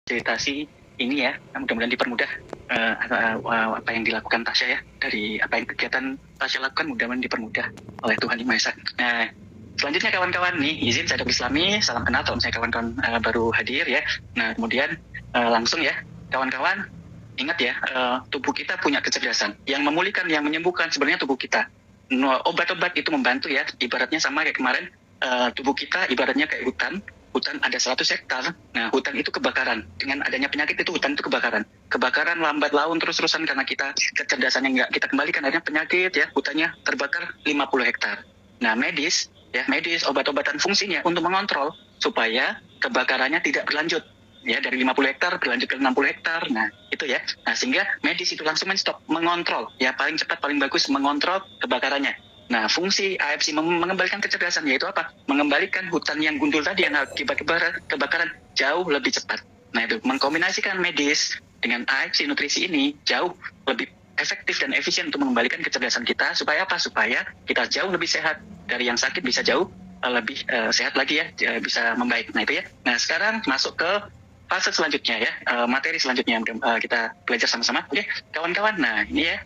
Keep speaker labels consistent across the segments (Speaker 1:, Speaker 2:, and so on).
Speaker 1: fasilitasi ini ya, mudah-mudahan dipermudah apa yang dilakukan Tasya ya, dari apa yang kegiatan Tasya lakukan mudah-mudahan dipermudah oleh Tuhan Yang Maha Esa. Nah, selanjutnya kawan-kawan nih, izin saya Dr. Islami, salam kenal kalau misalnya kawan-kawan baru hadir ya. Nah, kemudian langsung ya, kawan-kawan ingat ya, tubuh kita punya kecerdasan yang memulihkan, yang menyembuhkan sebenarnya tubuh kita. Obat-obat itu membantu ya, ibaratnya sama kayak kemarin, tubuh kita ibaratnya kayak hutan ada 100 hektar, nah hutan itu kebakaran, dengan adanya penyakit itu hutan itu kebakaran lambat laun terus-terusan karena kita kecerdasan yang nggak kita kembalikan, adanya penyakit ya, hutannya terbakar 50 hektar. Nah medis obat-obatan fungsinya untuk mengontrol supaya kebakarannya tidak berlanjut ya, dari 50 hektar berlanjut ke 60 hektar. Nah itu ya, nah sehingga medis itu langsung menstop, mengontrol ya, paling cepat paling bagus mengontrol kebakarannya. Nah, fungsi AFC mengembalikan kecerdasan, yaitu apa? Mengembalikan hutan yang gundul tadi yang akibat kebakaran jauh lebih cepat. Nah, itu mengkombinasikan medis dengan AFC nutrisi ini jauh lebih efektif dan efisien untuk mengembalikan kecerdasan kita. Supaya apa? Supaya kita jauh lebih sehat, dari yang sakit bisa jauh lebih sehat lagi ya, bisa membaik. Nah, itu ya. Nah, sekarang masuk ke fase selanjutnya ya, materi selanjutnya yang kita belajar sama-sama. Oke, kawan-kawan. Nah, ini ya.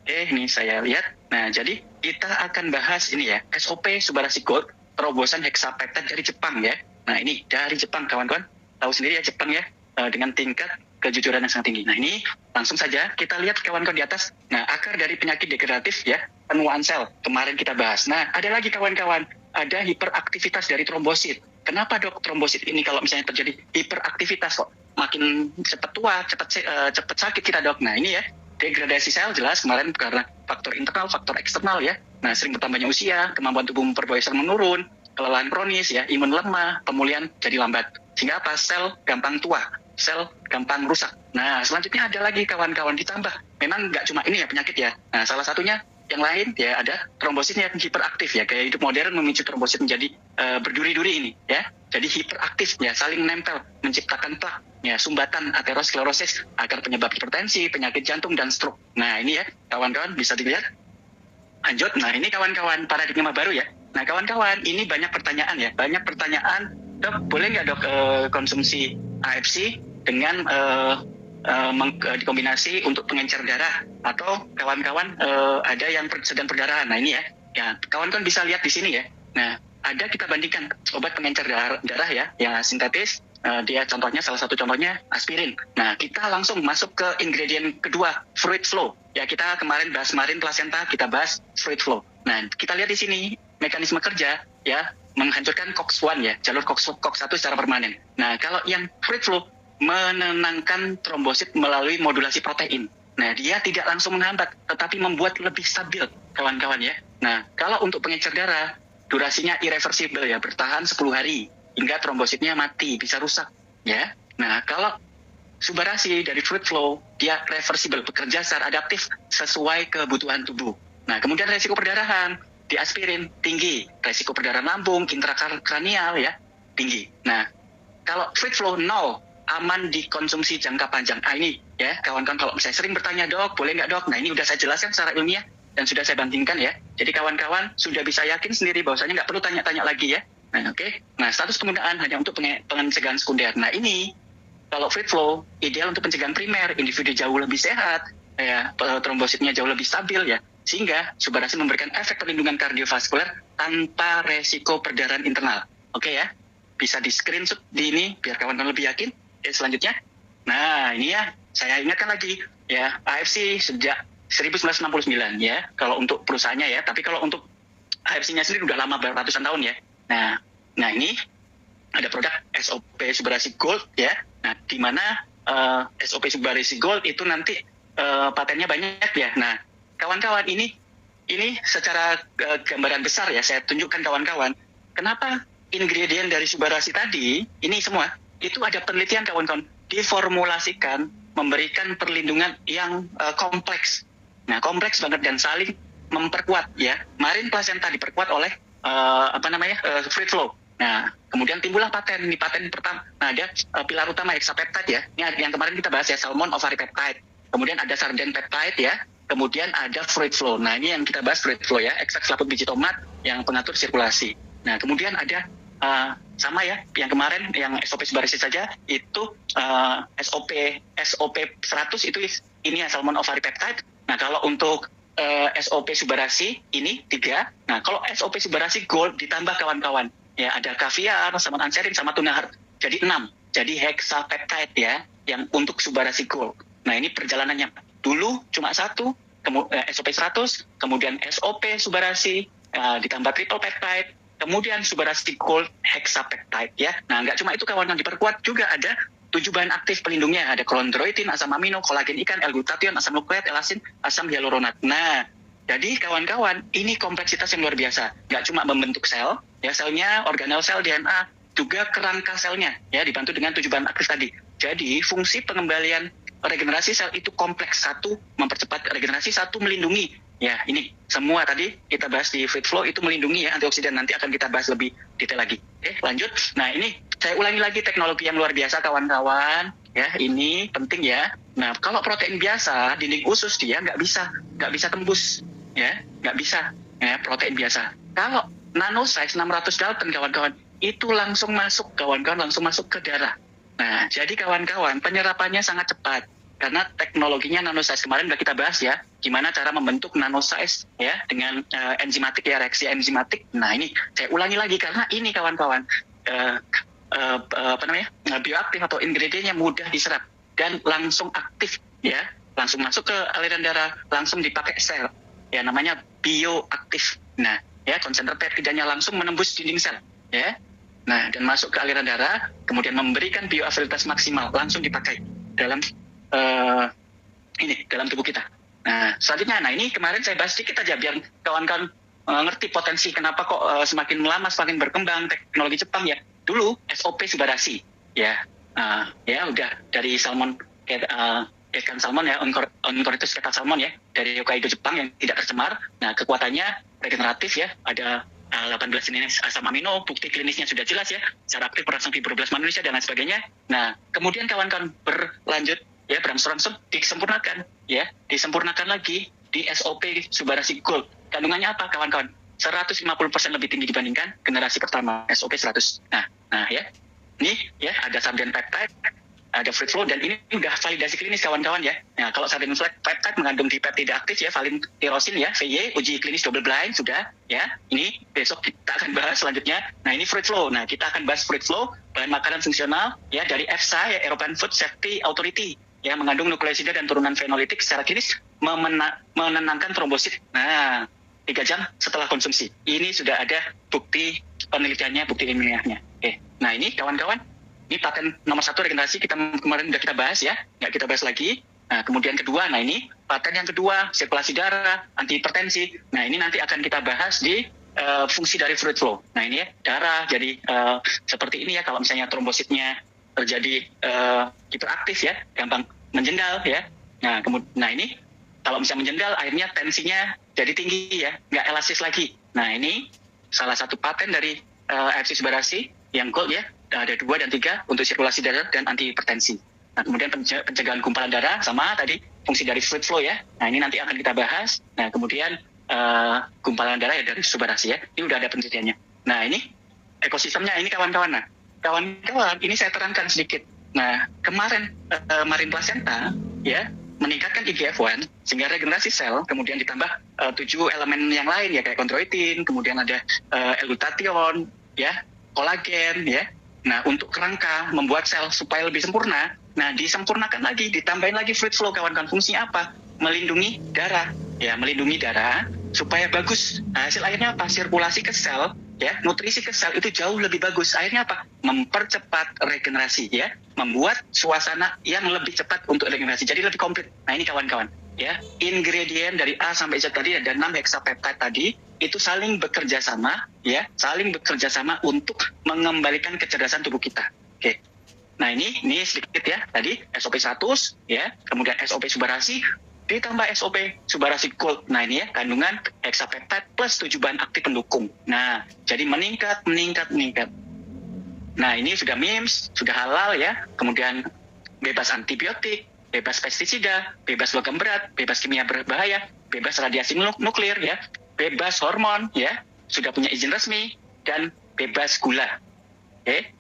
Speaker 1: Oke, ini saya lihat. Nah, jadi kita akan bahas ini ya, SOP Subarashi Gold, terobosan hexapeptide dari Jepang ya. Nah, ini dari Jepang, kawan-kawan. Tahu sendiri ya Jepang ya, dengan tingkat kejujuran yang sangat tinggi. Nah, ini langsung saja kita lihat kawan-kawan di atas. Nah, akar dari penyakit degeneratif ya, penuaan sel. Kemarin kita bahas. Nah, ada lagi kawan-kawan, ada hiperaktivitas dari trombosit. Kenapa dok trombosit ini kalau misalnya terjadi hiperaktivitas kok makin cepat tua, cepat sakit kita dok? Nah, ini ya. Degradasi sel jelas kemarin karena faktor internal, faktor eksternal ya. Nah, sering bertambahnya usia, kemampuan tubuh memperbarui sel menurun, kelelahan kronis ya, imun lemah, pemulihan jadi lambat. Sehingga apa? Sel gampang tua, sel gampang rusak. Nah, selanjutnya ada lagi kawan-kawan ditambah. Memang nggak cuma ini ya penyakit ya. Nah, salah satunya yang lain ya ada trombositnya yang hiperaktif ya. Gaya hidup modern memicu trombosit menjadi berduri-duri ini ya. Jadi hiperaktif ya, saling nempel, menciptakan plak ya, sumbatan aterosklerosis, agar penyebab hipertensi, penyakit jantung dan stroke. Nah, ini ya, kawan-kawan bisa dilihat. Lanjut. Nah, ini kawan-kawan paradigma baru ya. Nah, kawan-kawan, ini banyak pertanyaan ya. Banyak pertanyaan, dok, boleh nggak dok konsumsi AFC dengan dikombinasi untuk pengencer darah, atau kawan-kawan ada yang sedang perdarahan. Nah, ini ya. Ya, kawan-kawan bisa lihat di sini ya. Nah, ada kita bandingkan obat pengencer darah ya, yang sintetis. Dia contohnya, salah satu contohnya aspirin. Nah, kita langsung masuk ke ingredient kedua, fluid flow. Ya, kita kemarin bahas placenta, kita bahas fluid flow. Nah, kita lihat di sini mekanisme kerja ya, menghancurkan COX-1 ya, jalur COX-1 secara permanen. Nah, kalau yang fluid flow menenangkan trombosit melalui modulasi protein. Nah, dia tidak langsung menghambat, tetapi membuat lebih stabil, kawan-kawan ya. Nah, kalau untuk pengencer darah, durasinya irreversible ya, bertahan 10 hari. Hingga trombositnya mati, bisa rusak ya. Nah, kalau Subarashi dari fluid flow, dia reversible, bekerja secara adaptif sesuai kebutuhan tubuh. Nah, kemudian resiko perdarahan di aspirin tinggi, resiko perdarahan lambung, intrakranial ya tinggi. Nah, kalau fluid flow 0, aman dikonsumsi jangka panjang. Ini ya, kawan-kawan kalau misalnya sering bertanya, dok, boleh nggak dok? Nah, ini udah saya jelaskan secara ilmiah dan sudah saya bandingkan ya. Jadi kawan-kawan sudah bisa yakin sendiri bahwasanya nggak perlu tanya-tanya lagi ya. Nah, oke. Nah, status penggunaan hanya untuk pencegahan sekunder. Nah, ini kalau fluid flow ideal untuk pencegahan primer, individu jauh lebih sehat, ya, trombositnya jauh lebih stabil ya, sehingga Subarashi memberikan efek perlindungan kardiovaskuler tanpa resiko perdarahan internal. Oke ya, bisa di screenshot di ini biar kawan-kawan lebih yakin. Oke, selanjutnya. Nah, ini ya, saya ingatkan lagi ya, AFC sejak 1969 ya, kalau untuk perusahaannya ya, tapi kalau untuk AFC-nya sendiri udah lama, ratusan tahun ya. Nah ini ada produk SOP Subarashi Gold ya. Nah, di mana SOP Subarashi Gold itu nanti patennya banyak ya. Nah, kawan-kawan ini secara gambaran besar ya, saya tunjukkan kawan-kawan. Kenapa ingredient dari Subarashi tadi ini semua itu ada penelitian kawan-kawan, diformulasikan memberikan perlindungan yang kompleks. Nah, kompleks banget dan saling memperkuat ya. Marin placenta diperkuat oleh fluid flow. Nah, kemudian timbullah paten. Ini paten pertama. Nah, ada pilar utama hexapeptide ya. Ini yang kemarin kita bahas ya, salmon ovary peptide. Kemudian ada sarden peptide ya. Kemudian ada fluid flow. Nah, ini yang kita bahas fluid flow ya, ekstrak selaput biji tomat yang pengatur sirkulasi. Nah, kemudian ada sama ya, yang kemarin yang SOP Subarasi saja itu SOP 100 itu ini ya salmon ovary peptide. Nah kalau untuk SOP Subarasi ini 3. Nah kalau SOP Subarasi Gold ditambah kawan-kawan ya, ada kaviar, salmon anserin sama tuna heart, jadi 6. Jadi hexapeptide ya yang untuk Subarasi Gold. Nah ini perjalanannya dulu cuma 1, SOP 100, kemudian SOP Subarasi ditambah triple peptide, kemudian Subarasi Gold hexapeptide ya. Nah nggak cuma itu kawan-kawan, diperkuat juga ada 7 bahan aktif pelindungnya, ada chondroitin, asam amino, kolagen ikan, L-glutathione, asam nukleat, elasin, asam hyaluronat. Nah, jadi kawan-kawan, ini kompleksitas yang luar biasa. Nggak cuma membentuk sel, ya selnya, organel sel, DNA, juga kerangka selnya, ya dibantu dengan 7 bahan aktif tadi. Jadi, fungsi pengembalian regenerasi sel itu kompleks. 1, mempercepat regenerasi, 1, melindungi. Ya, ini semua tadi kita bahas di Fruit Flow itu melindungi ya, antioksidan. Nanti akan kita bahas lebih detail lagi. Oke, lanjut. Nah, ini saya ulangi lagi teknologi yang luar biasa kawan-kawan. Ya, ini penting ya. Nah, kalau protein biasa, dinding usus dia nggak bisa tembus. Ya, nggak bisa. Ya, protein biasa. Kalau nanosize 600 Dalton kawan-kawan, itu langsung masuk kawan-kawan, langsung masuk ke darah. Nah, jadi kawan-kawan, penyerapannya sangat cepat. Karena teknologinya nanosize. Kemarin udah kita bahas ya, gimana cara membentuk nanosize ya dengan enzimatik ya, reaksi enzimatik. Nah ini saya ulangi lagi karena ini kawan-kawan bioaktif atau ingredientnya mudah diserap dan langsung aktif ya, langsung masuk ke aliran darah, langsung dipakai sel ya, namanya bioaktif. Nah ya, konsentrat peptidanya langsung menembus dinding sel ya. Nah dan masuk ke aliran darah, kemudian memberikan bioafilitas maksimal, langsung dipakai dalam dalam tubuh kita. Nah, selanjutnya, nah ini kemarin saya bahas sedikit aja biar kawan-kawan ngerti potensi kenapa kok semakin lama semakin berkembang teknologi Jepang ya. Dulu SOP Subarasi ya, ya udah dari salmon ikan salmon ya, Oncorhynchus keta salmon ya, dari Hokkaido Jepang yang tidak tercemar. Nah, kekuatannya regeneratif ya, ada 18 jenis asam amino, bukti klinisnya sudah jelas ya, secara aktif merangsang fibroblasma manusia dan lain sebagainya. Nah, kemudian kawan-kawan berlanjut ya, berangsur-angsur disempurnakan lagi di SOP Subarasi Gold. Kandungannya apa kawan-kawan? 150% lebih tinggi dibandingkan generasi pertama SOP 100. Nah ya, ini ya ada sarden peptide, ada Fruit Flow, dan ini udah validasi klinis kawan-kawan ya. Nah kalau sarden peptide mengandung dipeptida aktif ya, valin tirosin ya, VY, uji klinis double blind sudah ya. Ini besok kita akan bahas selanjutnya. Nah ini Fruit Flow. Nah kita akan bahas Fruit Flow, bahan makanan fungsional ya dari EFSA ya, European Food Safety Authority, yang mengandung nukleosida dan turunan fenolitik secara klinis menenangkan trombosit. Nah, 3 jam setelah konsumsi. Ini sudah ada bukti penelitiannya, bukti ilmiahnya. Oke. Nah, ini kawan-kawan, ini paten nomor 1 regenerasi kemarin udah kita bahas ya, nggak kita bahas lagi. Nah, kemudian kedua, nah ini paten yang kedua, sirkulasi darah, anti hipertensi. Nah, ini nanti akan kita bahas di fungsi dari Fruit Flow. Nah, ini ya, darah jadi seperti ini ya, kalau misalnya trombositnya terjadi hiperaktif ya, gampang menjendal ya. Nah ini kalau misalnya menjendal, akhirnya tensinya jadi tinggi ya, nggak elastis lagi. Nah ini salah satu paten dari AFC Subarasi yang gold ya, ada 2 dan 3 untuk sirkulasi darah dan anti hipertensi. Nah kemudian pencegahan gumpalan darah sama tadi fungsi dari Fruit Flow ya. Nah ini nanti akan kita bahas. Nah kemudian gumpalan darah ya dari Subarasi ya, ini udah ada penelitiannya. Nah ini ekosistemnya ini kawan-kawan. Nah kawan-kawan, ini saya terangkan sedikit. Nah, kemarin Marine Placenta ya meningkatkan IGF-1 sehingga regenerasi sel, kemudian ditambah 7 elemen yang lain ya, kayak chondroitin, kemudian ada L-glutathione ya, kolagen ya. Nah, untuk kerangka membuat sel supaya lebih sempurna, nah disempurnakan lagi, ditambahin lagi Fruit Flow kawan-kawan. Fungsinya apa? Melindungi darah ya, melindungi darah supaya bagus. Nah, hasil akhirnya apa? Sirkulasi ke sel ya, nutrisi ke sel itu jauh lebih bagus. Akhirnya apa? Mempercepat regenerasi ya, membuat suasana yang lebih cepat untuk regenerasi, jadi lebih komplit. Nah ini kawan-kawan ya, ingredient dari A sampai Z tadi ada 6 hexapeptide tadi, itu saling bekerja sama ya, saling bekerja sama untuk mengembalikan kecerdasan tubuh kita. Oke. Nah ini sedikit ya, tadi SOP 100 ya, kemudian SOP Subarasi ditambah SOP Subarasi Gold. Nah ini ya, kandungan hexapeptide plus 7 bahan aktif pendukung. Nah, jadi meningkat. Nah ini sudah MIMS, sudah halal ya, kemudian bebas antibiotik, bebas pestisida, bebas logam berat, bebas kimia berbahaya, bebas radiasi nuklir ya, bebas hormon ya, sudah punya izin resmi, dan bebas gula. Oke.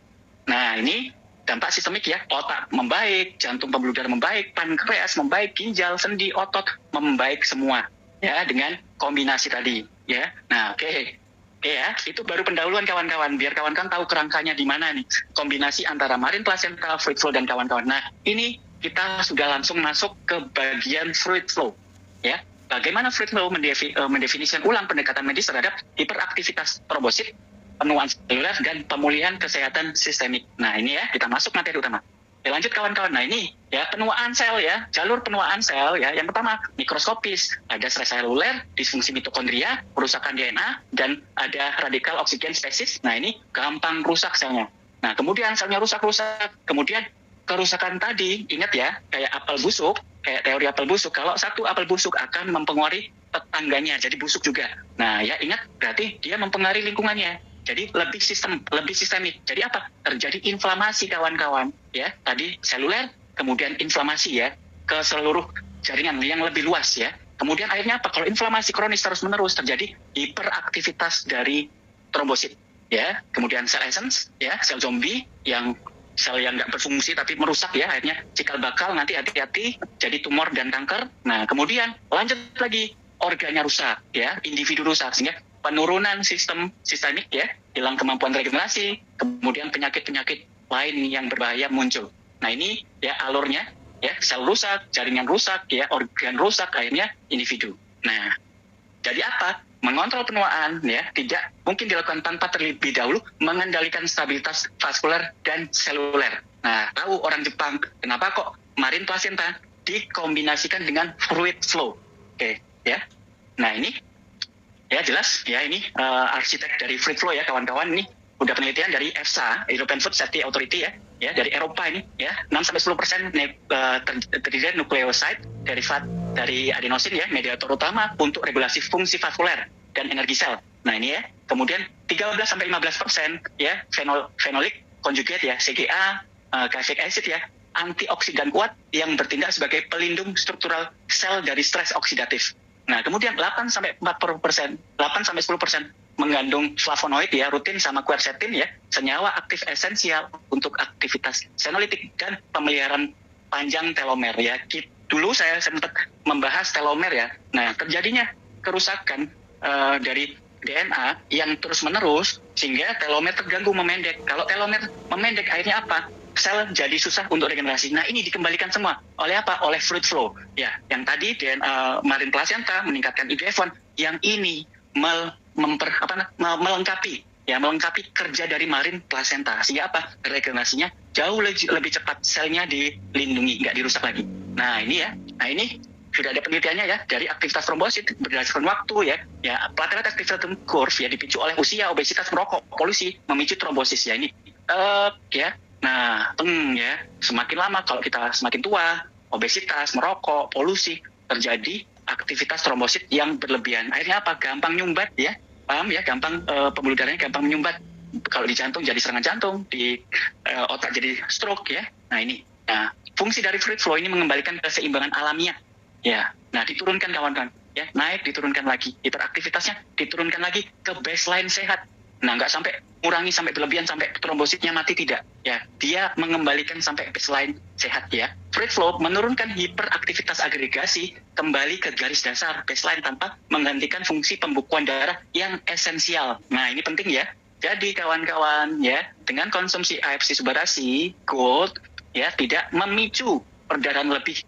Speaker 1: Nah, ini dampak sistemik ya, otak membaik, jantung pembuluh darah membaik, pankreas membaik, ginjal, sendi, otot membaik semua ya dengan kombinasi tadi ya. Nah, oke ya, itu baru pendahuluan kawan-kawan, biar kawan-kawan tahu kerangkanya di mana nih, kombinasi antara marine placenta, fluid flow dan kawan-kawan. Nah, ini kita sudah langsung masuk ke bagian fluid flow ya. Bagaimana fluid flow mendefinisikan ulang pendekatan medis terhadap hiperaktivitas trombosit, penuaan seluler, dan pemulihan kesehatan sistemik. Nah, ini ya, kita masuk materi utama. Ya, lanjut kawan-kawan. Nah, ini ya penuaan sel ya, jalur penuaan sel ya. Yang pertama, mikroskopis, ada stres seluler, disfungsi mitokondria, kerusakan DNA, dan ada radikal oksigen spesis. Nah, ini gampang rusak selnya. Nah, kemudian selnya rusak, kemudian kerusakan tadi, ingat ya, kayak apel busuk, kayak teori apel busuk, kalau satu apel busuk akan mempengaruhi tetangganya, jadi busuk juga. Nah, ya ingat, berarti dia mempengaruhi lingkungannya. Jadi lebih sistemik. Jadi apa? Terjadi inflamasi kawan-kawan, ya. Tadi seluler, kemudian inflamasi ya ke seluruh jaringan yang lebih luas ya. Kemudian akhirnya apa? Kalau inflamasi kronis terus-menerus terjadi hiperaktivitas dari trombosit ya. Kemudian sel essence ya, sel zombie yang sel yang nggak berfungsi tapi merusak ya, akhirnya cikal bakal, nanti hati-hati jadi tumor dan kanker. Nah, kemudian lanjut lagi, organnya rusak ya, individu rusak, sehingga penurunan sistemik ya, hilang kemampuan regenerasi, kemudian penyakit-penyakit lain yang berbahaya muncul. Nah, ini ya alurnya ya, sel rusak, jaringan rusak ya, organ rusak, akhirnya individu. Nah, jadi apa? Mengontrol penuaan ya tidak mungkin dilakukan tanpa terlebih dahulu mengendalikan stabilitas vaskuler dan seluler. Nah, tahu orang Jepang kenapa kok marine placenta dikombinasikan dengan fluid flow. Oke, ya. Nah, ini ya jelas ya, ini arsitek dari fluid flow ya kawan-kawan. Ini udah penelitian dari EFSA, European Food Safety Authority ya dari Eropa ini ya, 6-10% terdiri dari nukleoside derivat dari adenosin ya, mediator utama untuk regulasi fungsi vaskuler dan energi sel. Nah, ini ya. Kemudian 13-15% ya phenolic conjugate ya, CGA, glycic acid ya, antioksidan kuat yang bertindak sebagai pelindung struktural sel dari stres oksidatif. Nah, kemudian 8-10% mengandung flavonoid ya, rutin sama quercetin ya, senyawa aktif esensial untuk aktivitas senolitik dan pemeliharaan panjang telomer ya. Dulu saya sempat membahas telomer ya. Nah, terjadinya kerusakan dari DNA yang terus-menerus sehingga telomer terganggu, memendek. Kalau telomer memendek, akhirnya apa? Sel jadi susah untuk regenerasi. Nah, ini dikembalikan semua oleh apa? Oleh fluid flow. Ya, yang tadi DNA marine placenta meningkatkan IGF-1, yang ini melengkapi kerja dari marine placenta. Sehingga apa? Regenerasinya jauh lebih cepat, selnya dilindungi, nggak dirusak lagi. Nah, ini ya. Nah, ini sudah ada penelitiannya ya, dari aktivitas trombosit berdasarkan waktu ya platelet activity curve ya, dipicu oleh usia, obesitas, merokok, polusi memicu trombosis ya, ini ya. Nah, ya, semakin lama kalau kita semakin tua, obesitas, merokok, polusi, terjadi aktivitas trombosit yang berlebihan. Akhirnya apa? Gampang nyumbat ya, paham ya, gampang pembuluh darahnya gampang menyumbat. Kalau di jantung jadi serangan jantung, di otak jadi stroke ya. Nah, ini. Nah, fungsi dari fluid flow ini mengembalikan keseimbangan alamiah. Ya, nah diturunkan kawan-kawan. Ya, naik, diturunkan lagi. Hiperaktivitasnya diturunkan lagi ke baseline sehat. Nah, nggak sampai kurangi sampai berlebihan sampai trombositnya mati, tidak. Ya, dia mengembalikan sampai baseline sehat ya. Fluid flow menurunkan hiperaktivitas agregasi kembali ke garis dasar baseline tanpa menggantikan fungsi pembukuan darah yang esensial. Nah, ini penting ya. Jadi kawan-kawan ya, dengan konsumsi AFC subarasi, gold ya tidak memicu perdarahan lebih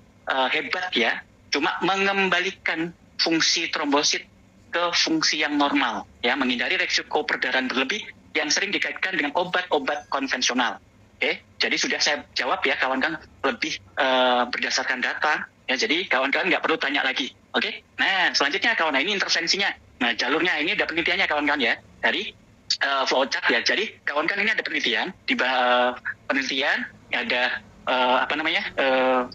Speaker 1: hebat ya, cuma mengembalikan fungsi trombosit ke fungsi yang normal ya, menghindari resiko perdarahan berlebih yang sering dikaitkan dengan obat-obat konvensional. Oke, jadi sudah saya jawab ya kawan-kawan, lebih berdasarkan data ya, jadi kawan-kawan nggak perlu tanya lagi. Oke, nah selanjutnya kawan, ini intervensinya. Nah, jalurnya ini ada penelitiannya kawan-kawan ya, dari flowchart ya. Jadi kawan-kawan ini ada penelitian, di penelitian ada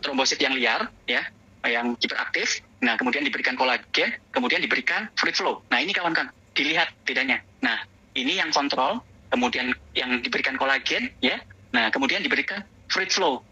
Speaker 1: trombosit yang liar ya, yang hiperaktif. Nah, kemudian diberikan kolagen, kemudian diberikan fluid flow. Nah, ini kawan-kawan, dilihat bedanya. Nah, ini yang kontrol, kemudian yang diberikan kolagen ya. Nah, kemudian diberikan fluid flow.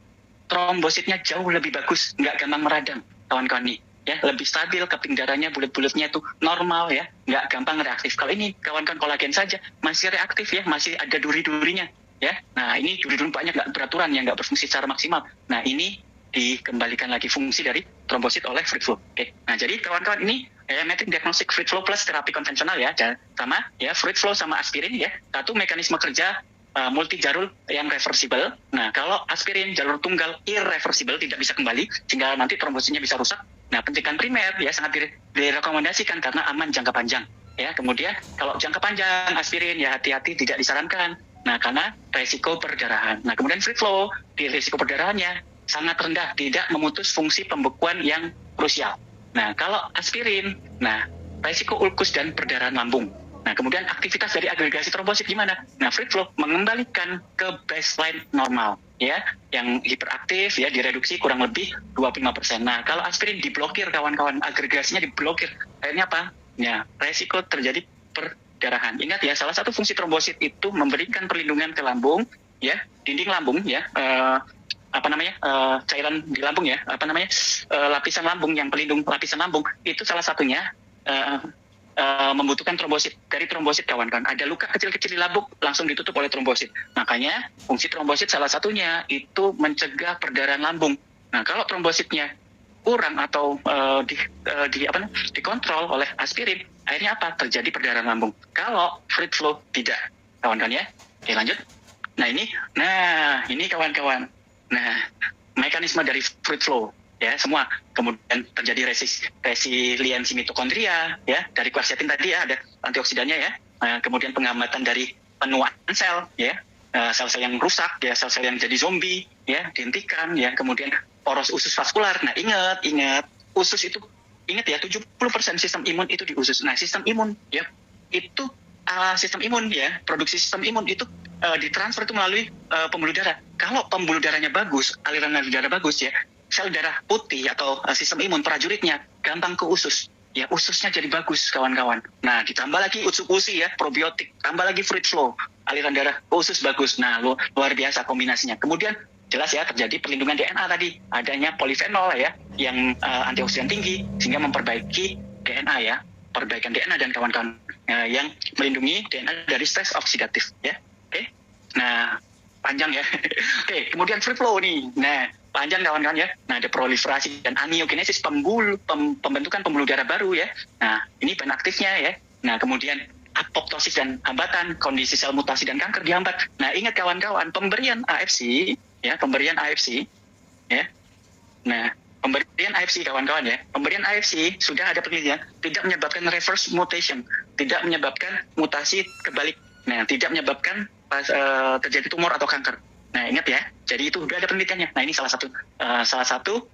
Speaker 1: Trombositnya jauh lebih bagus, nggak gampang meradang kawan-kawan nih. Ya, lebih stabil, keping darahnya, bulat-bulatnya itu normal ya, nggak gampang reaktif. Kalau ini kawan-kawan kolagen saja masih reaktif ya, masih ada duri-durinya. ya. Nah, ini dulu banyak nggak beraturan yang nggak berfungsi secara maksimal. Nah, ini dikembalikan lagi fungsi dari trombosit oleh fruit flow. Oke. Nah, jadi kawan-kawan ini metrik diagnostik fruit flow plus terapi konvensional ya, sama ya fruit flow sama aspirin ya. Satu mekanisme kerja multi jalur yang reversible. Nah, kalau aspirin jalur tunggal irreversible, tidak bisa kembali sehingga nanti trombositnya bisa rusak. Nah, pencegahan primer ya sangat direkomendasikan karena aman jangka panjang. Ya, kemudian kalau jangka panjang aspirin ya hati-hati, tidak disarankan. Nah, karena resiko perdarahan. Nah, kemudian free flow di resiko perdarahannya sangat rendah, tidak memutus fungsi pembekuan yang krusial. Nah, kalau aspirin, nah resiko ulkus dan perdarahan lambung. Nah, kemudian aktivitas dari agregasi trombosit gimana? Nah, free flow mengembalikan ke baseline normal, ya, yang hiperaktif ya direduksi kurang lebih 25%. Nah, kalau aspirin diblokir kawan-kawan, agregasinya diblokir, akhirnya apa? Ya, resiko terjadi perdarahan. Ingat ya, salah satu fungsi trombosit itu memberikan perlindungan ke lambung, ya, dinding lambung, ya, cairan di lambung ya, lapisan lambung yang pelindung lapisan lambung itu salah satunya membutuhkan trombosit. Dari trombosit kawan-kawan, ada luka kecil-kecil di lambung langsung ditutup oleh trombosit. Makanya fungsi trombosit salah satunya itu mencegah perdarahan lambung. Nah, kalau trombositnya kurang atau dikontrol oleh aspirin, akhirnya apa? Terjadi perdarahan lambung. Kalau fruit flow tidak, kawan-kawan ya. Oke, lanjut. Nah, ini kawan-kawan. Nah, mekanisme dari fruit flow ya semua, kemudian terjadi resiliensi mitokondria ya, dari quercetin tadi ya, ada antioksidannya ya. Kemudian penghambatan dari penuaan sel ya, sel-sel yang rusak ya, sel-sel yang jadi zombie ya dihentikan ya. Kemudian poros usus vaskular. Nah, ingat usus itu, ingat ya, 70% sistem imun itu di usus. Nah, sistem imun ya itu sistem imun ya, produksi sistem imun itu ditransfer itu melalui pembuluh darah. Kalau pembuluh darahnya bagus, aliran darah bagus ya, sel darah putih atau sistem imun prajuritnya gampang ke usus. Ya, ususnya jadi bagus kawan-kawan. Nah, ditambah lagi usus-usi ya, probiotik, tambah lagi fruit flow, aliran darah ke usus bagus. Nah, luar biasa kombinasinya. Kemudian jelas ya terjadi perlindungan DNA tadi, adanya polifenol ya yang antioksidan tinggi sehingga memperbaiki DNA ya, perbaikan DNA dan kawan-kawan yang melindungi DNA dari stres oksidatif ya. Oke. Nah, panjang ya. Oke, kemudian free flow nih. Nah, panjang kawan-kawan ya. Nah, ada proliferasi dan angiogenesis, pembentukan pembuluh darah baru ya. Nah, ini bahan aktifnya ya. Nah, kemudian apoptosis dan hambatan, kondisi sel mutasi dan kanker dihambat. Nah, ingat kawan-kawan, pemberian AFC ya, Nah, pemberian AFC kawan-kawan ya, pemberian AFC sudah ada penelitian tidak menyebabkan reverse mutation, tidak menyebabkan mutasi kebalik. Nah, tidak menyebabkan terjadi tumor atau kanker. Nah, ingat ya, jadi itu sudah ada penelitiannya. Nah, ini salah satu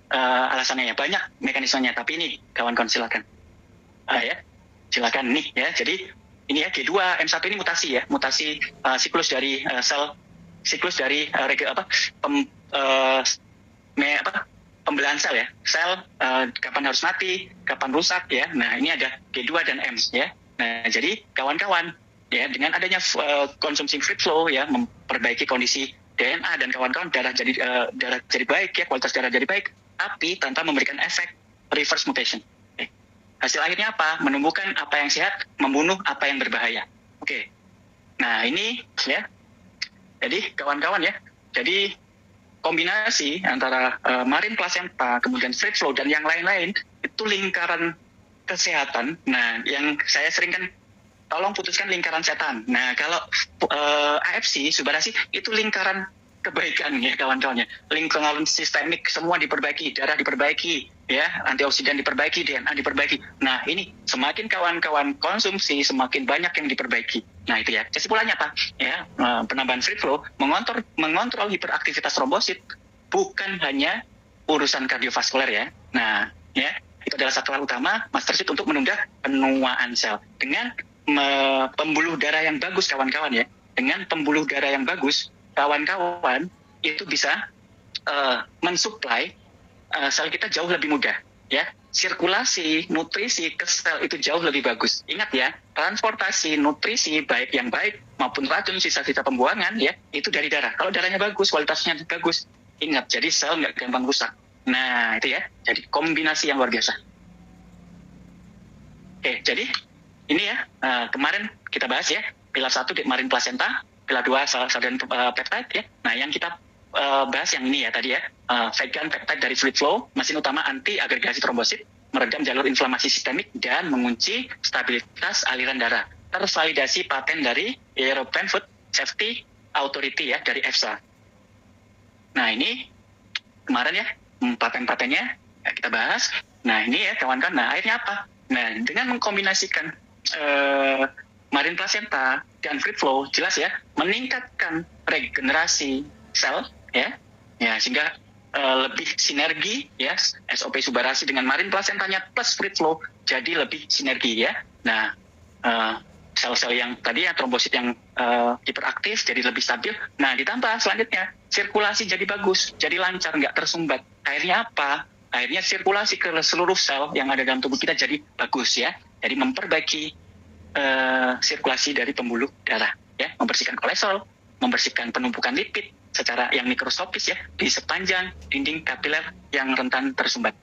Speaker 1: alasannya ya, banyak mekanismenya, tapi ini kawan-kawan silakan. Ya, silakan nih ya. Jadi ini ya, G2M1 ini mutasi siklus dari siklus dari pembelahan sel ya. Sel kapan harus mati, kapan rusak ya. Nah, ini ada G2 dan M ya. Nah, jadi kawan-kawan ya, dengan adanya konsumsi fruit flow ya, memperbaiki kondisi DNA dan kawan-kawan, darah jadi baik ya, kualitas darah jadi baik, tapi tanpa memberikan efek reverse mutation. Oke. Hasil akhirnya apa? Menumbuhkan apa yang sehat, membunuh apa yang berbahaya. Oke. Nah, ini ya. Jadi kawan-kawan ya, jadi kombinasi antara marine placenta, kemudian fruit flow dan yang lain-lain itu lingkaran kesehatan. Nah, yang saya sering kan, tolong putuskan lingkaran setan. Nah, kalau AFC, Subarasi, itu lingkaran kebaikan ya kawan-kawannya. Lingkaran sistemik, semua diperbaiki, darah diperbaiki, ya, antioksidan diperbaiki, DNA diperbaiki. Nah, ini semakin kawan-kawan konsumsi, semakin banyak yang diperbaiki. Nah, itu ya. Kesimpulannya apa? Ya, penambahan free flow mengontrol hiperaktivitas trombosit bukan hanya urusan kardiovaskuler ya. Nah, ya, itu adalah satu hal utama master sheet untuk menunda penuaan sel. Dengan pembuluh darah yang bagus kawan-kawan ya, dengan pembuluh darah yang bagus kawan-kawan itu bisa mensuplai sel kita jauh lebih mudah ya. Sirkulasi nutrisi ke sel itu jauh lebih bagus. Ingat ya, transportasi nutrisi baik yang baik maupun racun sisa-sisa pembuangan ya itu dari darah. Kalau darahnya bagus, kualitasnya bagus, ingat, jadi sel nggak gampang rusak. Nah, itu ya, jadi kombinasi yang luar biasa. Oke, jadi ini ya, kemarin kita bahas ya, pilar 1 di marine placenta, PILA2 sel dan peptide ya. Nah, yang kita bahas yang ini ya tadi ya, vegan peptide dari fluid flow, mesin utama anti agregasi trombosit, meredam jalur inflamasi sistemik dan mengunci stabilitas aliran darah. Tervalidasi paten dari European Food Safety Authority ya, dari EFSA. Nah, ini kemarin ya paten-patennya kita bahas. Nah, ini ya kawan-kawan. Nah, akhirnya apa? Nah, dengan mengkombinasikan marine placenta dan fluid flow, jelas ya meningkatkan regenerasi sel ya, sehingga lebih sinergi ya, SOP subarasi dengan marine placentanya plus fluid flow jadi lebih sinergi ya. Nah, sel-sel yang tadi ya trombosit yang hiperaktif jadi lebih stabil. Nah, ditambah selanjutnya sirkulasi jadi bagus, jadi lancar, nggak tersumbat. Akhirnya apa? Akhirnya sirkulasi ke seluruh sel yang ada dalam tubuh kita jadi bagus ya. Jadi memperbaiki sirkulasi dari pembuluh darah ya, membersihkan kolesterol, membersihkan penumpukan lipid secara yang mikroskopis ya di sepanjang dinding kapiler yang rentan tersumbat.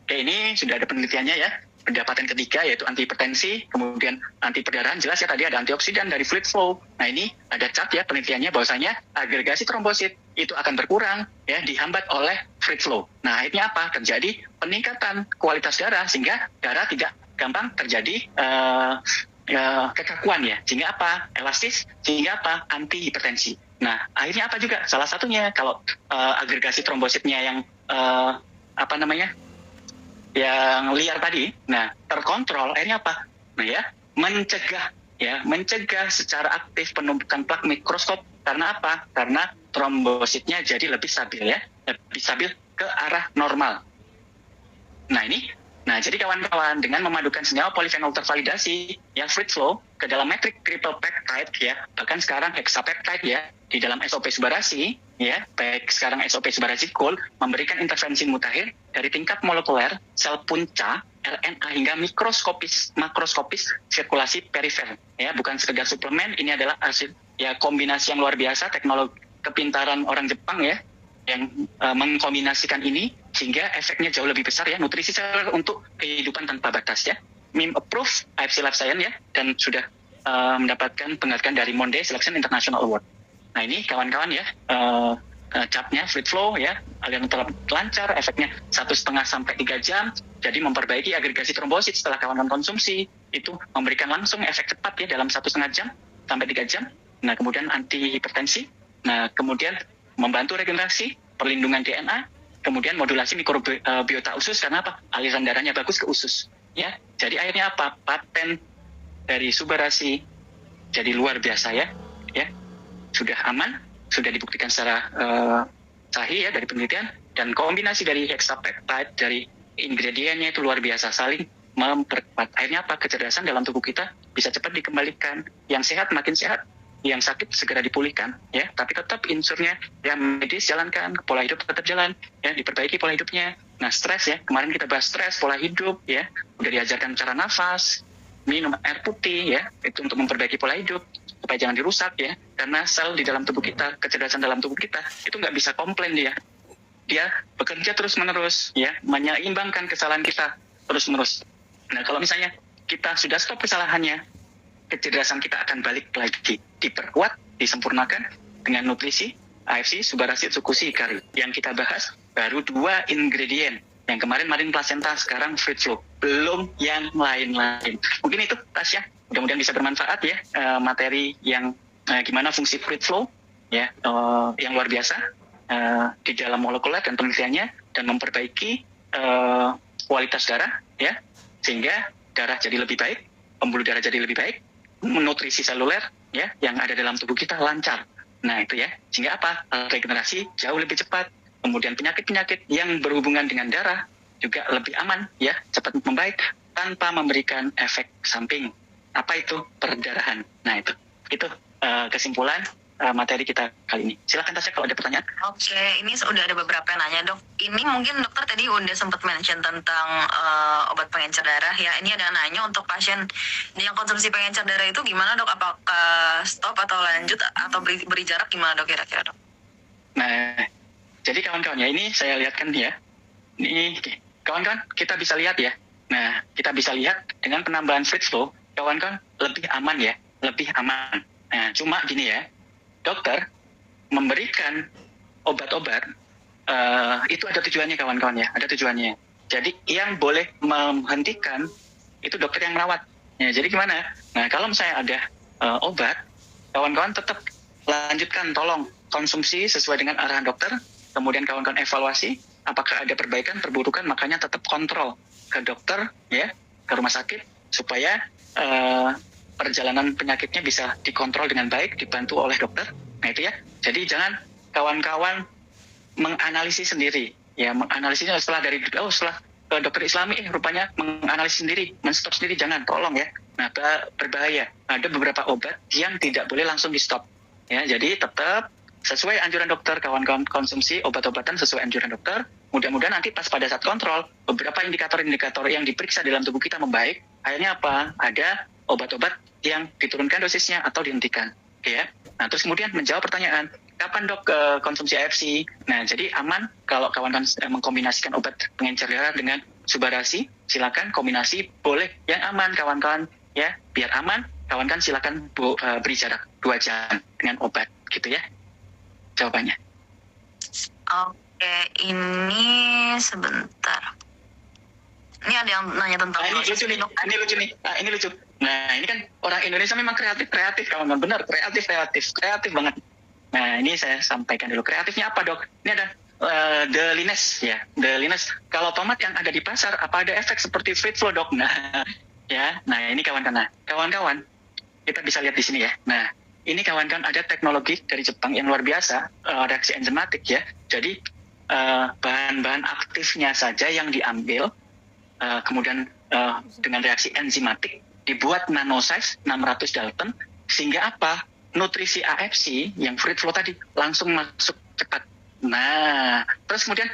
Speaker 1: Oke, ini sudah ada penelitiannya ya. Pendapatan ketiga yaitu antihipertensi, kemudian anti perdarahan, jelas ya tadi ada antioksidan dari fluid flow. Nah, ini ada chart ya penelitiannya bahwasanya agregasi trombosit itu akan berkurang ya, dihambat oleh fluid flow. Nah, akhirnya apa? Terjadi peningkatan kualitas darah sehingga darah tidak gampang terjadi kekakuan ya, sehingga apa? Elastis, sehingga apa? Anti hipertensi. Nah, akhirnya apa juga? Salah satunya kalau agregasi trombositnya yang yang liar tadi, nah terkontrol, akhirnya apa? Nah ya, mencegah secara aktif penumpukan plak mikroskop. Karena apa? Karena trombositnya jadi lebih stabil ya, lebih stabil ke arah normal. Nah, jadi kawan-kawan dengan memadukan senyawa polifenol tervalidasi yang fluid flow ke dalam metrik triple peptide ya, bahkan sekarang hexapeptide ya di dalam SOP subarasi ya, baik sekarang SOP subarasi gold memberikan intervensi mutakhir dari tingkat molekuler sel punca RNA hingga makroskopis sirkulasi perifer ya, bukan sekedar suplemen. Ini adalah hasil ya kombinasi yang luar biasa, teknologi kepintaran orang Jepang ya yang mengkombinasikan ini sehingga efeknya jauh lebih besar ya, nutrisi seluler untuk kehidupan tanpa batas ya. MIM approved IFC Life Science ya, dan sudah mendapatkan penghargaan dari Monde Selection International Award. Nah, ini kawan-kawan ya, capnya fluid flow ya, aliran terlalu lancar, efeknya 1,5 sampai 3 jam, jadi memperbaiki agregasi trombosit setelah kawan-kawan konsumsi, itu memberikan langsung efek cepat ya dalam 1,5 jam sampai 3 jam. Nah, kemudian anti hipertensi, nah kemudian membantu regenerasi, perlindungan DNA, kemudian modulasi mikrobiota usus karena apa? Aliran darahnya bagus ke usus. Ya, jadi akhirnya apa? Paten dari subarasi jadi luar biasa ya, sudah aman, sudah dibuktikan secara sahih ya dari penelitian, dan kombinasi dari hexapeptide dari ingredientnya itu luar biasa, saling memperkuat. Akhirnya apa? Kecerdasan dalam tubuh kita bisa cepat dikembalikan, yang sehat makin sehat, yang sakit segera dipulihkan ya, tapi tetap unsurnya yang medis jalankan, pola hidup tetap jalan ya, diperbaiki pola hidupnya. Nah, stres ya, kemarin kita bahas stres, pola hidup ya, udah diajarkan cara nafas, minum air putih ya, itu untuk memperbaiki pola hidup supaya jangan dirusak ya, karena sel di dalam tubuh kita, kecerdasan dalam tubuh kita itu nggak bisa komplain, dia bekerja terus menerus ya, menyeimbangkan kesalahan kita terus menerus. Nah, kalau misalnya kita sudah stop kesalahannya, kecerdasan kita akan balik lagi, diperkuat, disempurnakan dengan nutrisi AFC Subarasi Tsukushi Hikari. Yang kita bahas baru 2 ingredient. Yang kemarin marine placenta, sekarang fluid flow, belum yang lain-lain. Mungkin itu Tasya, mudah-mudahan bisa bermanfaat ya, materi yang gimana fungsi fluid flow ya, yang luar biasa di dalam molekuler dan penelitiannya, dan memperbaiki kualitas darah ya, sehingga darah jadi lebih baik, pembuluh darah jadi lebih baik, nutrisi seluler ya yang ada dalam tubuh kita lancar. Nah, itu ya, sehingga apa? Regenerasi jauh lebih cepat, kemudian penyakit-penyakit yang berhubungan dengan darah juga lebih aman ya, cepat membaik tanpa memberikan efek samping. Apa itu? Perdarahan. Nah, itu kesimpulan materi kita kali ini. Silakan Tasya kalau ada pertanyaan.
Speaker 2: Oke, ini sudah ada beberapa yang nanya, Dok. Ini mungkin dokter tadi udah sempat mention tentang obat pengencer darah ya. Ini ada nanya untuk pasien yang konsumsi pengencer darah itu gimana, Dok? Apakah stop atau lanjut atau beri jarak, gimana, Dok, kira-kira, Dok?
Speaker 1: Nah, jadi kawan-kawan ya, ini saya lihatkan ya. Ini kawan-kawan kita bisa lihat ya. Nah, kita bisa lihat dengan penambahan fluid flow, kawan-kawan lebih aman ya, lebih aman. Nah, cuma gini ya, dokter memberikan obat-obat itu ada tujuannya kawan-kawan ya, ada tujuannya. Jadi yang boleh menghentikan itu dokter yang merawat. Ya, jadi gimana? Nah, kalau misalnya ada obat, kawan-kawan tetap lanjutkan, tolong konsumsi sesuai dengan arahan dokter. Kemudian kawan-kawan evaluasi apakah ada perbaikan, perburukan, makanya tetap kontrol ke dokter ya, ke rumah sakit supaya perjalanan penyakitnya bisa dikontrol dengan baik, dibantu oleh dokter. Nah itu ya. Jadi jangan kawan-kawan menganalisis sendiri. Ya, menganalisisnya setelah ke dokter Islami rupanya menganalisis sendiri, menstop sendiri, jangan, tolong ya. Nah, berbahaya. Ada beberapa obat yang tidak boleh langsung di stop. Ya, jadi tetap sesuai anjuran dokter, kawan-kawan konsumsi obat-obatan sesuai anjuran dokter. Mudah-mudahan nanti pas pada saat kontrol, beberapa indikator-indikator yang diperiksa dalam tubuh kita membaik. Akhirnya apa? Ada obat-obat yang diturunkan dosisnya atau dihentikan. Ya. Nah, terus kemudian menjawab pertanyaan, kapan dok konsumsi AFC? Nah, jadi aman kalau kawan-kawan mengkombinasikan obat pengencer darah dengan Subarasi, silakan kombinasi, boleh yang aman kawan-kawan ya, biar aman kawan-kawan silakan beri jarak 2 jam dengan obat gitu ya. Jawabannya.
Speaker 2: Oke, ini sebentar. Ini ada yang nanya tentang
Speaker 1: ini lucu nih, ini lucu. Nah, ini kan orang Indonesia memang kreatif kawan-kawan, benar, kreatif banget. Nah, ini saya sampaikan dulu. Kreatifnya apa, Dok? Ini ada the Linas ya, the Linas. Kalau tomat yang ada di pasar, apa ada efek seperti fruit flow, Dok? Nah, ya. Nah, ini kawan-kawan, kita bisa lihat di sini ya. Nah, ini kawan-kawan ada teknologi dari Jepang yang luar biasa, reaksi enzimatik ya. Jadi bahan-bahan aktifnya saja yang diambil, kemudian dengan reaksi enzimatik dibuat nanosize 600 Dalton, sehingga apa? Nutrisi AFC yang fruit flow tadi langsung masuk cepat. Nah, terus kemudian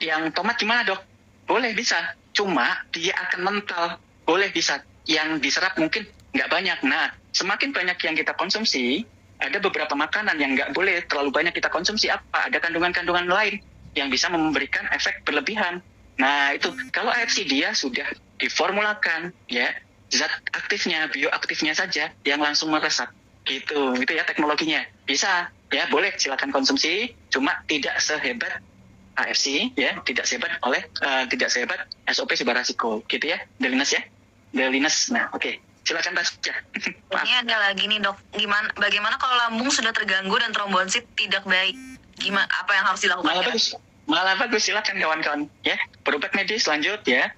Speaker 1: yang tomat gimana, Dok? Boleh bisa, cuma dia akan mental. Boleh bisa, yang diserap mungkin nggak banyak. Nah, semakin banyak yang kita konsumsi, ada beberapa makanan yang nggak boleh terlalu banyak kita konsumsi. Apa? Ada kandungan-kandungan lain yang bisa memberikan efek berlebihan. Nah, itu kalau AFC dia sudah diformulakan ya, zat aktifnya, bioaktifnya saja yang langsung meresap. Gitu ya teknologinya. Bisa ya, boleh silakan konsumsi, cuma tidak sehebat AFC ya, tidak sehebat SOP Subarasi Gold gitu ya. Delinas ya. Delinas. Nah, oke. Silakan Tasya.
Speaker 2: Ini ada lagi nih, Dok. Bagaimana kalau lambung sudah terganggu dan trombosit tidak baik? Gimana, apa yang harus dilakukan?
Speaker 1: Malah bagus, silakan kawan-kawan ya. Berobat medis lanjut ya.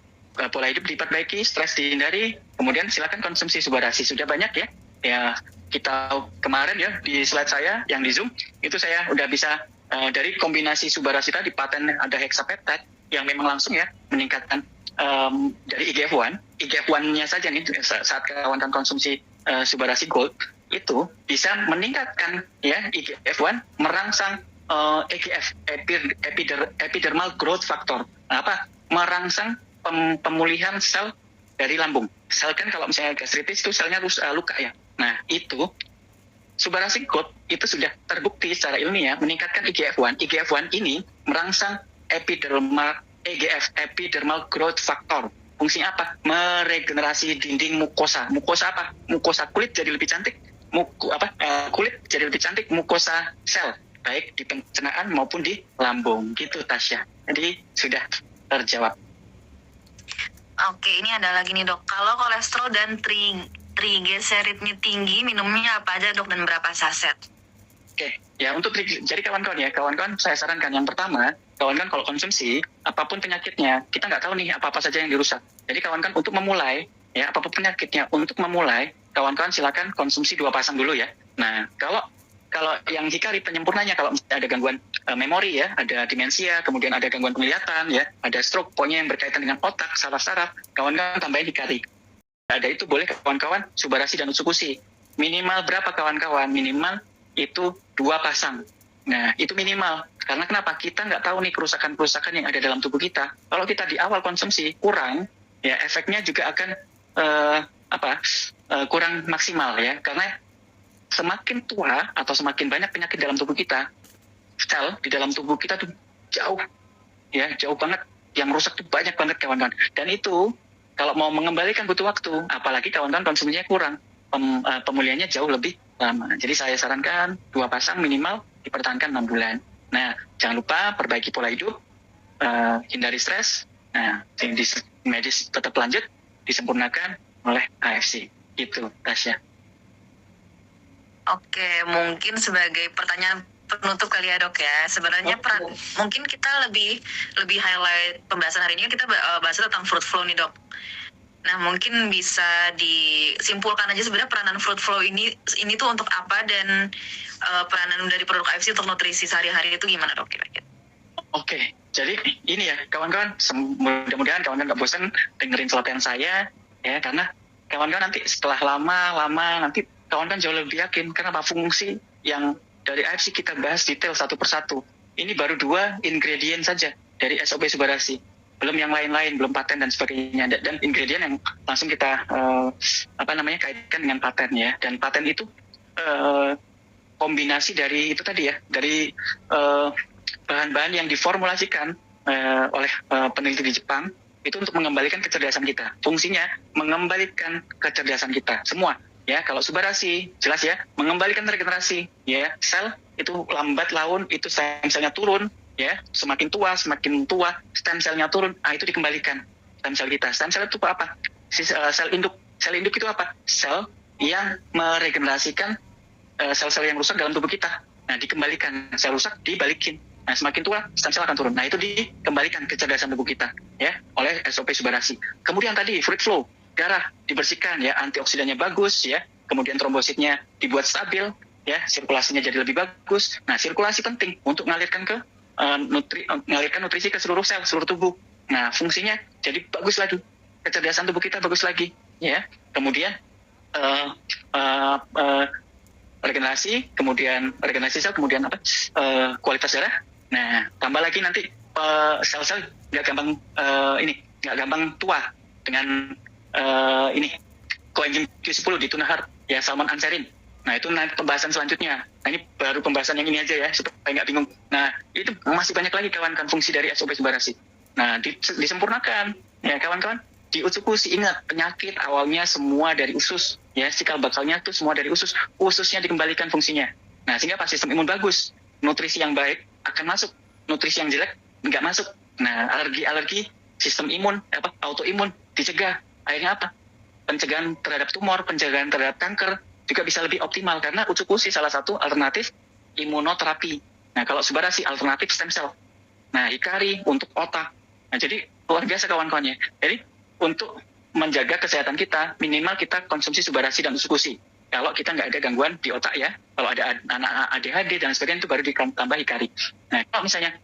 Speaker 1: Pola hidup diperbaiki, stres dihindari, kemudian silakan konsumsi Subarasi. Sudah banyak ya. Ya, kita kemarin ya di slide saya yang di Zoom itu saya udah bisa dari kombinasi Subarasi tadi, paten ada hexapeptide yang memang langsung ya meningkatkan dari IGF-1-nya saja nih saat kawan-kawan konsumsi Subarasi Gold itu bisa meningkatkan ya IGF-1, merangsang EGF, epidermal growth factor. Nah, apa? Merangsang pemulihan sel dari lambung. Sel kan kalau misalnya gastritis itu selnya luka ya. Nah, itu Subarasi Gold itu sudah terbukti secara ilmiah meningkatkan IGF-1. IGF-1 ini merangsang epidermal growth factor. Fungsinya apa? Meregenerasi dinding mukosa. Mukosa apa? Mukosa kulit jadi lebih cantik. Kulit jadi lebih cantik, mukosa sel, baik di pencernaan maupun di lambung. Gitu, Tasya. Jadi sudah terjawab.
Speaker 2: Oke, ini ada lagi nih, Dok. Kalau kolesterol dan trigliseridnya tinggi, minumnya apa aja, Dok, dan berapa saset?
Speaker 1: Oke, ya untuk jadi kawan-kawan saya sarankan yang pertama, kawan-kawan kalau konsumsi apapun penyakitnya, kita nggak tahu nih apa saja yang dirusak. Jadi kawan-kawan untuk memulai ya apapun penyakitnya, untuk memulai kawan-kawan silakan konsumsi 2 pasang dulu ya. Nah, kalau yang hikari penyempurnanya, kalau ada gangguan memori ya, ada demensia, kemudian ada gangguan penglihatan ya, ada stroke, pokoknya yang berkaitan dengan otak, saraf-saraf, kawan-kawan tambahin hikari. Ada itu boleh kawan-kawan Subarasi dan Utsukushi. Minimal berapa kawan-kawan? Minimal itu 2 pasang. Nah, itu minimal. Karena kenapa? Kita nggak tahu nih kerusakan-kerusakan yang ada dalam tubuh kita. Kalau kita di awal konsumsi kurang, ya efeknya juga akan kurang maksimal ya. Karena semakin tua atau semakin banyak penyakit dalam tubuh kita, sel di dalam tubuh kita tuh jauh banget. Yang rusak tuh banyak banget kawan-kawan. Dan itu kalau mau mengembalikan butuh waktu, apalagi kawan-kawan konsumsinya kurang. pemulihannya jauh lebih lama. Jadi saya sarankan 2 pasang minimal dipertahankan 6 bulan. Nah, jangan lupa perbaiki pola hidup, hindari stres. Nah, medis tetap lanjut, disempurnakan oleh AFC. Gitu, Tasya.
Speaker 2: Oke, mungkin sebagai pertanyaan penutup kali ya dok ya. Sebenarnya mungkin kita lebih highlight pembahasan hari ini kan kita bahas tentang fruit flow nih dok. Nah mungkin bisa disimpulkan aja sebenarnya peranan fruit flow ini tuh untuk apa, dan peranan dari produk AFC untuk nutrisi sehari-hari itu gimana dok kira-kira?
Speaker 1: Oke, jadi ini ya kawan-kawan, mudah-mudahan kawan-kawan nggak bosan dengerin celotehan saya ya, karena kawan-kawan nanti setelah lama nanti kawan-kawan jauh lebih yakin kenapa fungsi yang dari AFC kita bahas detail satu persatu. Ini baru 2 ingredient saja dari SOP Subarasi, belum yang lain-lain, belum paten dan sebagainya, dan ingredient yang langsung kita kaitkan dengan paten ya. Dan paten itu kombinasi dari itu tadi ya, dari bahan-bahan yang diformulasikan oleh peneliti di Jepang itu untuk mengembalikan kecerdasan kita. Fungsinya mengembalikan kecerdasan kita semua. Ya, kalau Subarasi jelas ya, mengembalikan regenerasi. Ya, sel itu lambat laun, itu stem-selnya turun. Ya, semakin tua stem selnya turun. Itu dikembalikan stem sel kita. Stem sel itu apa? Sel induk. Sel induk itu apa? Sel yang meregenerasikan sel-sel yang rusak dalam tubuh kita. Nah, dikembalikan. Sel rusak dibalikin. Nah, semakin tua stem sel akan turun. Nah, itu dikembalikan kecerdasan tubuh kita ya oleh SOP Subarasi. Kemudian tadi fruit flow, darah dibersihkan ya, antioksidannya bagus ya. Kemudian trombositnya dibuat stabil ya, sirkulasinya jadi lebih bagus. Nah, sirkulasi penting untuk mengalirkan mengalirkan nutrisi ke seluruh sel, seluruh tubuh. Nah, fungsinya jadi bagus lagi. Kecerdasan tubuh kita bagus lagi ya. Kemudian regenerasi sel, kemudian kualitas darah. Nah, tambah lagi nanti sel-sel nggak gampang tua dengan coenzim Q10 di tuna heart ya, salmon anserin. Nah, itu nanti pembahasan selanjutnya. Nah, ini baru pembahasan yang ini aja ya, supaya nggak bingung. Nah, itu masih banyak lagi kawan-kawan fungsi dari SOP Subarasi. Nah, disempurnakan ya kawan-kawan. Di Utsukushi, ingat, penyakit awalnya semua dari usus ya, cikal bakalnya itu semua dari usus. Ususnya dikembalikan fungsinya. Nah, sehingga pas sistem imun bagus, nutrisi yang baik akan masuk, nutrisi yang jelek nggak masuk. Nah, alergi sistem imun autoimun dicegah. Akhirnya apa? Pencegahan terhadap tumor, pencegahan terhadap kanker juga bisa lebih optimal, karena Utsukushi salah satu alternatif imunoterapi. Nah, kalau Subarasi alternatif stem cell. Nah, Hikari untuk otak. Nah, jadi luar biasa kawan-kawannya. Jadi untuk menjaga kesehatan kita, minimal kita konsumsi Subarasi dan Utsukushi. Kalau kita nggak ada gangguan di otak ya, kalau ada anak ADHD dan sebagainya, itu baru ditambah Hikari. Nah, kalau misalnya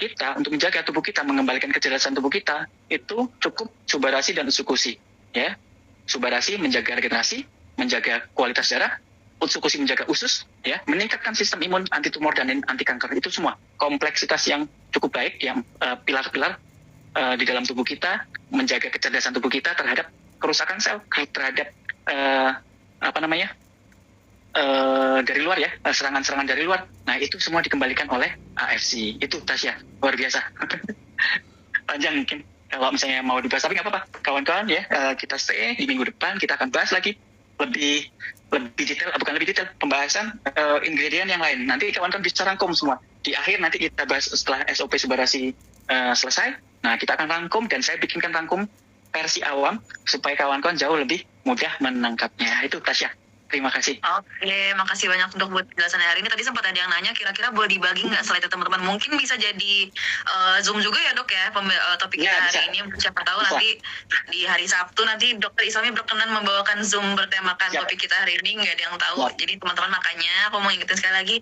Speaker 1: kita untuk menjaga tubuh kita, mengembalikan kecerdasan tubuh kita, itu cukup Subarasi dan Utsukushi. Ya, Subarasi menjaga regenerasi, menjaga kualitas darah, Utsukushi menjaga usus, ya, meningkatkan sistem imun, anti tumor dan anti kanker. Itu semua kompleksitas yang cukup baik, yang pilar-pilar di dalam tubuh kita, menjaga kecerdasan tubuh kita terhadap kerusakan sel, terhadap dari luar ya, serangan-serangan dari luar. Nah, itu semua dikembalikan oleh AFC. Itu Tasya, luar biasa. Panjang mungkin kalau misalnya mau dibahas, tapi nggak apa-apa kawan-kawan ya, kita stay di minggu depan, kita akan bahas lagi lebih detail, bukan lebih detail, pembahasan ingredient yang lain. Nanti kawan-kawan bisa rangkum semua. Di akhir nanti kita bahas setelah SOP Subarasi selesai. Nah, kita akan rangkum, dan saya bikinkan rangkum versi awam supaya kawan-kawan jauh lebih mudah menangkapnya. Itu Tasya. Terima kasih.
Speaker 2: Oke, makasih banyak untuk buat penjelasan hari ini. Tadi sempat ada yang nanya, kira-kira boleh dibagi nggak slide teman-teman? Mungkin bisa jadi Zoom juga ya dok ya, topiknya
Speaker 1: ya,
Speaker 2: hari ini. Siapa tahu
Speaker 1: bisa.
Speaker 2: Nanti di hari Sabtu nanti Dokter Islami berkenan membawakan Zoom bertemakan topik kita hari ini, nggak ada yang tahu. Jadi teman-teman, makanya aku mau ingetin sekali lagi,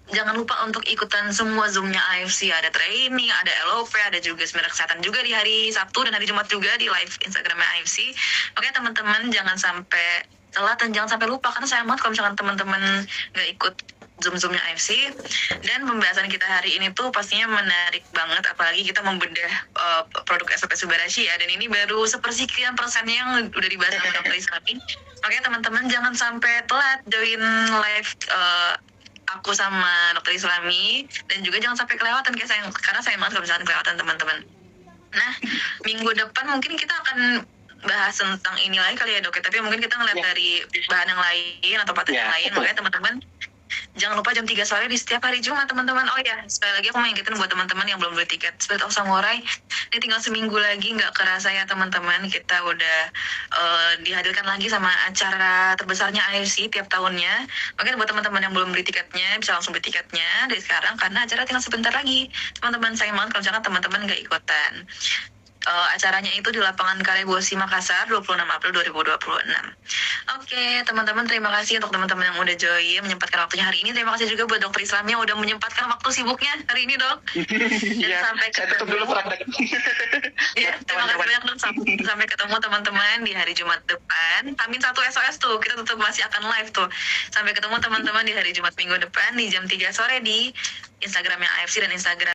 Speaker 2: jangan lupa untuk ikutan semua Zoom-nya AFC. Ada training, ada LOP, ada juga seminar kesehatan juga di hari Sabtu dan hari Jumat juga di live Instagramnya AFC. Makanya teman-teman jangan sampai telat dan jangan sampai lupa, karena sayang banget kalau misalkan teman-teman nggak ikut Zoom-Zoomnya AFC. Dan pembahasan kita hari ini tuh pastinya menarik banget, apalagi kita membedah produk SOP Subarasi ya, dan ini baru sepersekian persennya yang udah dibahas sama Dokter Islami. Makanya teman-teman jangan sampai telat join live aku sama Dokter Islami, dan juga jangan sampai kelewatan karena sayang banget kalau misalkan kelewatan teman-teman. Nah, minggu depan mungkin kita akan bahas tentang ini lagi kali ya dok ya, tapi mungkin kita ngeliat
Speaker 1: Ya.
Speaker 2: dari bahan yang lain atau materi
Speaker 1: Ya,
Speaker 2: yang lain.
Speaker 1: betul.
Speaker 2: Makanya teman-teman jangan lupa jam 3 sore di setiap hari Jumat teman-teman. Oh ya, sekali lagi aku mau ingetin buat teman-teman yang belum beli tiket Spirit of Samurai, ini tinggal seminggu lagi, nggak kerasa ya teman-teman, kita udah dihadirkan lagi sama acara terbesarnya AFC tiap tahunnya. Makanya buat teman-teman yang belum beli tiketnya bisa langsung beli tiketnya dari sekarang, karena acara tinggal sebentar lagi teman-teman. Sayang banget kalau misalkan teman-teman nggak ikutan. Acaranya itu di lapangan Karebosi Makassar 26 April 2026. Oke, teman-teman, terima kasih untuk teman-teman yang udah join menyempatkan waktunya hari ini. Terima kasih juga buat Dokter Islam yang udah menyempatkan waktu sibuknya hari ini, Dok.
Speaker 1: Iya,
Speaker 2: sampai
Speaker 1: saya tutup dulu praktek.
Speaker 2: Ya, terima kasih banyak, Dok. Sampai ketemu teman-teman di hari Jumat depan. Amin 1 SOS tuh, kita tetap masih akan live tuh. Sampai ketemu teman-teman di hari Jumat minggu depan di jam 3 sore di Instagramnya AFC dan Instagram